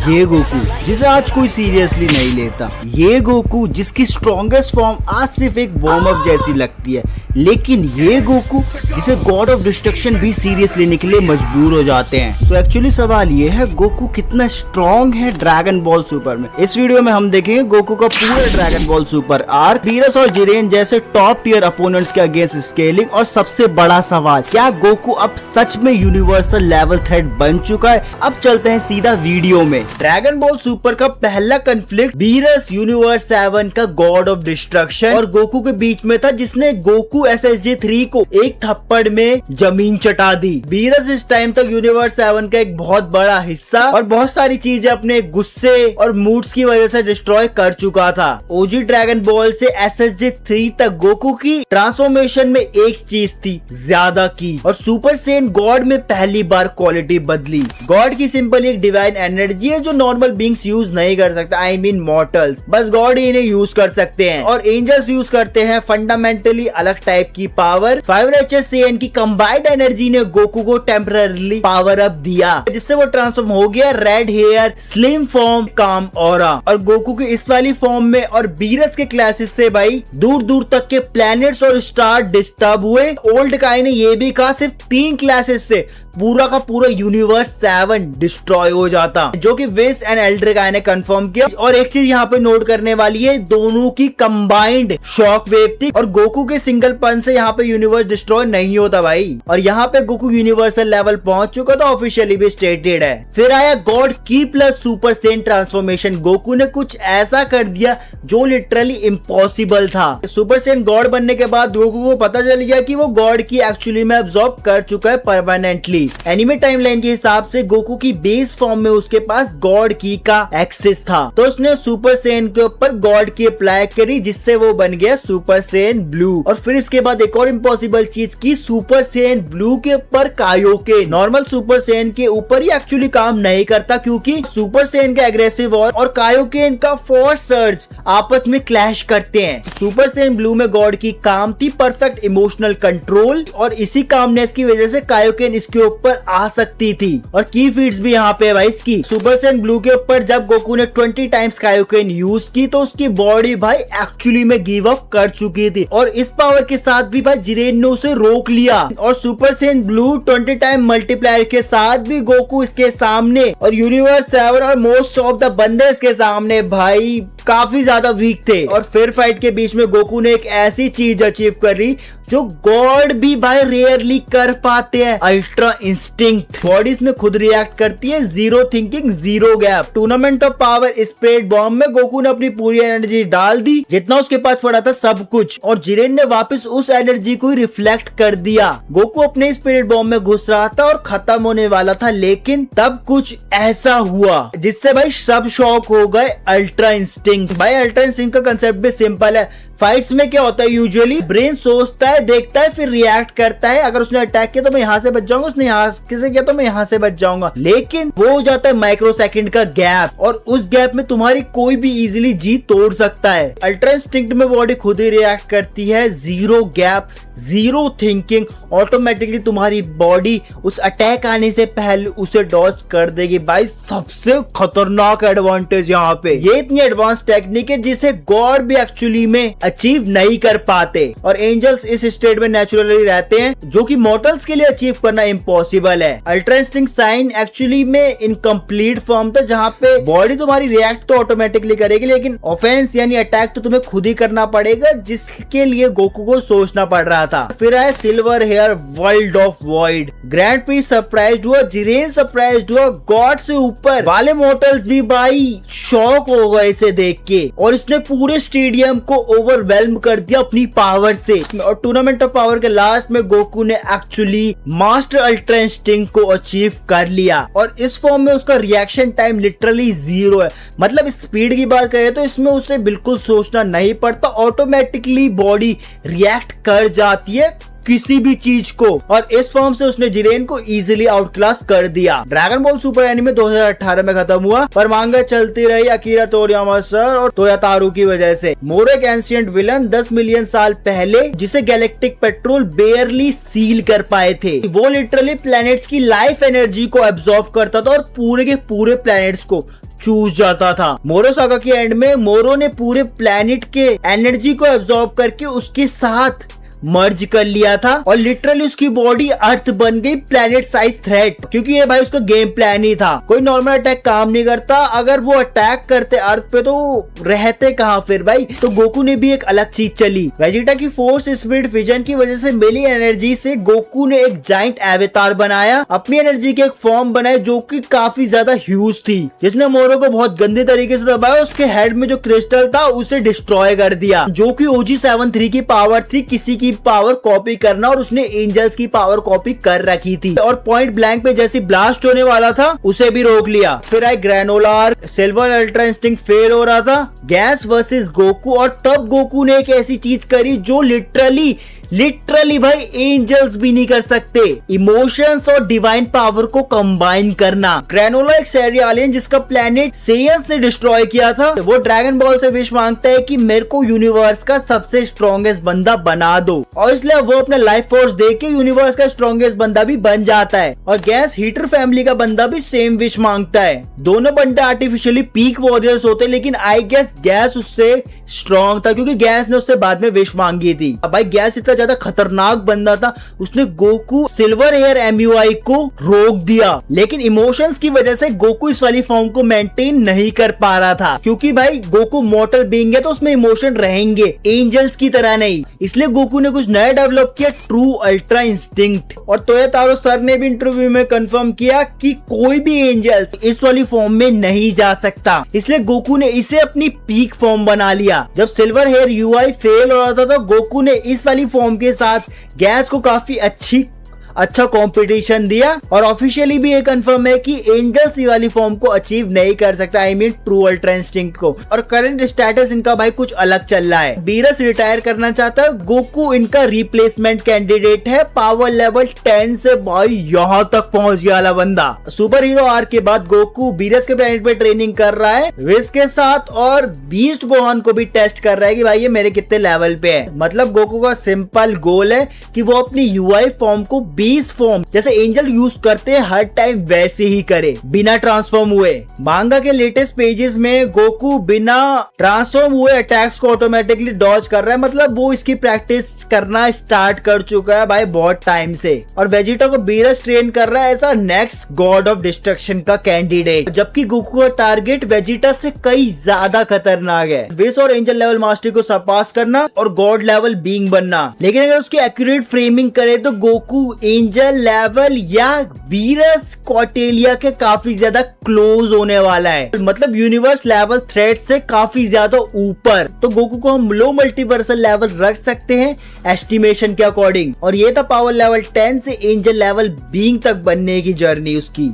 ये गोकू जिसे आज कोई सीरियसली नहीं लेता, ये गोकू जिसकी स्ट्रॉन्गेस्ट फॉर्म आज सिर्फ एक वार्म अप जैसी लगती है, लेकिन ये गोकू जिसे गॉड ऑफ डिस्ट्रक्शन भी सीरियस लेने के लिए मजबूर हो जाते हैं। तो एक्चुअली सवाल ये है, गोकू कितना स्ट्रॉन्ग है ड्रैगन बॉल सुपर में। इस वीडियो में हम देखेंगे गोकू का पूरा dragon ball super arc, Beerus और जिरेन जैसे टॉप टियर अपोनेंट्स के अगेंस्ट स्केलिंग, और सबसे बड़ा सवाल, क्या गोकू अब सच में यूनिवर्सल लेवल थ्रेट बन चुका है। अब चलते हैं सीधा वीडियो में। ड्रैगन बॉल सुपर का पहला कन्फ्लिक्ट बीरस यूनिवर्स 7 का गॉड ऑफ डिस्ट्रक्शन और गोकू के बीच में था, जिसने गोकू SSJ3 को एक थप्पड़ में जमीन चटा दी। बीरस इस टाइम तक यूनिवर्स 7 का एक बहुत बड़ा हिस्सा और बहुत सारी चीजें अपने गुस्से और मूड्स की वजह से डिस्ट्रॉय कर चुका था। ओजी ड्रैगन बॉल से SSJ3 तक गोकू की ट्रांसफॉर्मेशन में एक चीज थी, ज्यादा की, और सुपर सेन गॉड में पहली बार क्वालिटी बदली। गॉड की सिंपल एक डिवाइन एनर्जी है जो नॉर्मल बींग्स यूज नहीं कर सकता, आई मीन मॉर्टल्स, बस गॉड ही इन्हें यूज कर सकते हैं। और एंजल्स यूज करते हैं फंडामेंटली अलग टाइप की पावर। 5HSCN की कंबाइंड एनर्जी ने गोकू को टेम्पररीली पावर अप दिया, जिससे वो ट्रांसफॉर्म हो गया रेड हेयर, स्लिम फॉर्म, काम ऑरा। और गोकू की इस वाली फॉर्म में और बीरस के क्लासेस से भाई दूर दूर तक के प्लैनेट्स और स्टार डिस्टर्ब हुए। ओल्ड काई ने ये भी कहा सिर्फ 3 क्लासेस से पूरा का पूरा यूनिवर्स 7 डिस्ट्रॉय हो जाता, जो कि विस एंड एल्ड्रिक आई ने कंफर्म किया। और एक चीज यहाँ पे नोट करने वाली है, दोनों की कंबाइंड शॉक वेव थी और गोकू के सिंगल पंच से यहाँ पे यूनिवर्स डिस्ट्रॉय नहीं होता भाई। और यहाँ पे गोकू यूनिवर्सल लेवल पहुंच चुका था, ऑफिशियली भी स्टेटेड है। फिर आया गॉड की plus super Sen transformation. Goku ने कुछ ऐसा कर दिया जो लिटरली इम्पॉसिबल था। सुपर सेन गॉड बनने के बाद गोकू को पता चल गया कि वो गॉड की एक्चुअली में अब्सॉर्ब कर चुका है परमानेंटली। एनिमे टाइमलाइन के हिसाब से गोकू की बेस फॉर्म में उसके पास गॉड की का एक्सेस था, तो उसने सुपर सेन के ऊपर गॉड की अप्लाई करी, जिससे वो बन गया सुपर सेन ब्लू। और फिर इसके बाद एक और इम्पॉसिबल चीज की, सुपर सेन ब्लू के ऊपर कायोके नॉर्मल सुपर सेन के ऊपर ही एक्चुअली काम नहीं करता, क्योंकि सुपर सेन का एग्रेसिव और कायोकेन का फोर्स सर्ज आपस में क्लैश करते हैं। सुपर सेन ब्लू में गॉड की काम थी परफेक्ट इमोशनल कंट्रोल, और इसी कामनेस की वजह से कायोकेन इसके ऊपर आ सकती थी। और की फीड्स भी यहाँ पे भाई इसकी। सुपर सेन ब्लू के ऊपर जब गोकू ने 20 टाइम्स कायोकेन यूज की, तो उसकी बॉडी भाई एक्चुअली में गिव अप कर चुकी थी, और इस पावर के साथ भी भाई जिरेन ने उसे रोक लिया। और super Sen blue 20 time multiplier के साथ भी गोकू इसके सामने और यूनिवर्स 7 और मोस्ट ऑफ द बंदे इसके सामने भाई काफी ज्यादा वीक थे। और फिर फाइट के बीच में गोकू ने एक ऐसी चीज अचीव करी जो गॉड भी भाई रेयरली कर पाते हैं, अल्ट्रा इंस्टिंक्ट। बॉडी इसमें खुद रिएक्ट करती है, zero thinking zero gap. Tournament of power spread bomb में गोकू ने अपनी पूरी एनर्जी डाल दी, जितना उसके पास पड़ा था सब कुछ, और जिरेन ने वापस उस एनर्जी को रिफ्लेक्ट कर दिया। गोकू अपने स्पिरिट बॉम्ब में घुस रहा था और खत्म होने वाला था, लेकिन तब कुछ ऐसा हुआ जिससे भाई सब शॉक हो गए। अल्ट्रा इंस्टिंक्ट भाई, अल्ट्रा इंस्टिंक्ट का कंसेप्ट भी सिंपल है। फाइट्स में क्या होता है, यूजुअली ब्रेन सोचता है, देखता है, फिर रिएक्ट करता है। अगर उसने अटैक किया तो मैं यहाँ से बच जाऊंगा, उसने यहाँ किसे किया तो मैं यहाँ से बच जाऊंगा, लेकिन वो हो जाता है माइक्रो सेकंड का गैप, और उस गैप में तुम्हारी कोई भी इजीली जीत तोड़ सकता है। अल्ट्रा इंस्टिंक्ट में बॉडी खुद ही रिएक्ट करती है, zero gap, zero thinking, automatically तुम्हारी बॉडी उस अटैक आने से पहले उसे डॉज कर देगी। भाई सबसे खतरनाक एडवांटेज यहाँ पे, ये इतनी एडवांस टेक्निक है जिसे गॉड भी एक्चुअली में अचीव नहीं कर पाते, और एंजल्स इस स्टेट में नेचुरली रहते हैं, जो कि मॉर्टल्स के लिए अचीव करना इम्पॉसिबल है। अल्ट्रा इंस्टिंक्ट साइन एक्चुअली में इनकम्प्लीट फॉर्म था, जहाँ पे बॉडी तुम्हारी रिएक्ट तो ऑटोमेटिकली करेगी, लेकिन ऑफेंस यानी अटैक तो तुम्हें खुद ही करना पड़ेगा, जिसके लिए गोकू को सोचना पड़ रहा था। फिर आया silver hair world of void. Grand priest surprise हुआ, जिरेन सरप्राइज हुआ, गॉड से ऊपर वाले मॉर्टल्स भी भाई शॉक हो गए इसे देख के, और इसने पूरे स्टेडियम को ओवरवेल्म कर दिया अपनी पावर से। और टूर्नामेंट ऑफ पावर के लास्ट में गोकू ने एक्चुअली मास्टर अल्ट्रा इंस्टिंक्ट को अचीव कर लिया, और इस फॉर्म में उसका रिएक्शन टाइम लिटरली जीरो है। मतलब स्पीड की बात करें तो इसमें उसे बिल्कुल सोचना नहीं पड़ता, ऑटोमेटिकली बॉडी रिएक्ट कर जाती है किसी भी चीज को, और इस फॉर्म से उसने जिरेन को इजीली आउट क्लास कर दिया। ड्रैगन बॉल सुपर एनीमे 2018 में खत्म हुआ, पर मांगा चलती रही अकीरा तोरियामा सर और तोयातारू की वजह से। मोरो एक एंशिएंट विलन 10 मिलियन साल पहले, जिसे गैलेक्टिक पेट्रोल बेयरली सील कर पाए थे। वो लिटरली प्लैनेट्स की लाइफ एनर्जी को एब्जॉर्ब करता था और पूरे के पूरे प्लैनेट्स को चूस जाता था। मोरो सागा के एंड में मोरो ने पूरे प्लेनेट के एनर्जी को एब्जॉर्ब करके उसके साथ मर्ज कर लिया था और लिटरली उसकी बॉडी अर्थ बन गई प्लेनेट साइज थ्रेट, क्योंकि ये भाई उसका गेम प्लान ही था। कोई नॉर्मल अटैक काम नहीं करता, अगर वो अटैक करते अर्थ पे तो रहते कहाँ फिर भाई। तो गोकू ने भी एक अलग चीज चली, वेजिटा की फोर्स स्पिरिट विजन की वजह से मिली एनर्जी से गोकू ने एक जाइंट एवेतार बनाया, अपनी एनर्जी की एक फॉर्म बनाई जो कि काफी ज्यादा ह्यूज थी, जिसने मोरो को बहुत गंदे तरीके से दबाया। उसके हेड में जो क्रिस्टल था उसे डिस्ट्रॉय कर दिया, जो कि OG-73 की पावर थी किसी की पावर कॉपी करना, और उसने एंजल्स की पावर कॉपी कर रखी थी। और पॉइंट ब्लैंक पे जैसे ब्लास्ट होने वाला था उसे भी रोक लिया। फिर आई ग्रैनोलार, सिल्वर अल्ट्रा इंस्टिंक्ट फेल हो रहा था, गैस वर्सेस गोकू, और तब गोकू ने एक ऐसी चीज करी जो लिटरली भाई एंजल्स भी नहीं कर सकते, इमोशंस और डिवाइन पावर को कंबाइन करना। ग्रैनोला एक सेरियालियन जिसका प्लेनेट सेयस ने डिस्ट्रॉय किया था, वो ड्रैगन बॉल से विश मांगता है कि मेरे को यूनिवर्स का सबसे स्ट्रॉन्गेस्ट बंदा बना दो, और इसलिए वो अपना लाइफ फोर्स देके यूनिवर्स का स्ट्रॉन्गेस्ट बंदा भी बन जाता है। और गैस हीटर फैमिली का बंदा भी सेम विश मांगता है। दोनों बंदे आर्टिफिशियली पीक वॉरियर्स होते, लेकिन आई गेस गैस उससे स्ट्रॉन्ग था क्योंकि गैस ने उससे बाद में विश मांगी थी। भाई गैस इतना ज्यादा खतरनाक बंदा था, उसने गोकू सिल्वर हेयर MUI को रोक दिया, लेकिन इमोशंस की वजह से गोकू इस वाली फॉर्म को मेंटेन नहीं कर पा रहा था, क्योंकि भाई गोकू मॉर्टल बीइंग है तो उसमें इमोशन रहेंगे, एंजल्स की तरह नहीं। इसलिए गोकू ने कुछ नया डेवलप किया, ट्रू अल्ट्रा इंस्टिंक्ट। और तोयोतारो सर ने भी इंटरव्यू में कंफर्म किया कि कोई भी एंजल्स इस वाली फॉर्म में नहीं जा सकता, इसलिए गोकू ने इसे अपनी पीक फॉर्म बना लिया। जब सिल्वर हेयर UI फेल हो रहा था तो गोकू ने इस वाली फॉर्म के साथ गैस को काफी अच्छा कंपटीशन दिया, और ऑफिशियली भी ये कंफर्म है कि एंजल्स ये वाली फॉर्म को अचीव नहीं कर सकता, I mean true ultra instinct को। और करंट स्टेटस इनका भाई कुछ अलग चल रहा है, बीरस रिटायर करना चाहता है, गोकू इनका रिप्लेसमेंट कैंडिडेट है। पावर लेवल 10 से भाई यहाँ तक पहुंच गया वाला बंदा। सुपर हीरो आर्क के बाद गोकू बीरस के प्लेनेट पे ट्रेनिंग कर रहा है विस के साथ, और बीस्ट गोहान को भी टेस्ट कर रहा है कि भाई ये मेरे कितने लेवल पे है। मतलब गोकू का सिंपल गोल है कि वो अपनी UI फॉर्म को 20 फॉर्म जैसे एंजल यूज करते हैं हर टाइम वैसे ही करे, बिना ट्रांसफॉर्म हुए। मांगा के लेटेस्ट पेजेस में गोकू बिना ट्रांसफॉर्म हुए अटैक्स को ऑटोमेटिकली डॉज कर रहा है, मतलब वो इसकी प्रैक्टिस करना स्टार्ट कर चुका है भाई बहुत टाइम से। और वेजिटा को बीरस ट्रेन कर रहा है एसा नेक्स्ट गॉड ऑफ डिस्ट्रक्शन का कैंडिडेट, जबकि गोकू का टारगेट वेजिटा से कई ज्यादा खतरनाक है, विस और एंजल लेवल मास्टरी को सरपास करना और गॉड लेवल बीइंग बनना। लेकिन अगर उसकी एक्यूरेट फ्रेमिंग करे तो गोकू एंजल लेवल या बीरस कॉटेलिया के काफी ज्यादा क्लोज होने वाला है, मतलब यूनिवर्स लेवल थ्रेट से काफी ज्यादा ऊपर। तो गोकू को हम लो मल्टीवर्सल लेवल रख सकते हैं एस्टिमेशन के अकॉर्डिंग। और ये था पावर लेवल 10 से एंजल लेवल बीइंग तक बनने की जर्नी उसकी।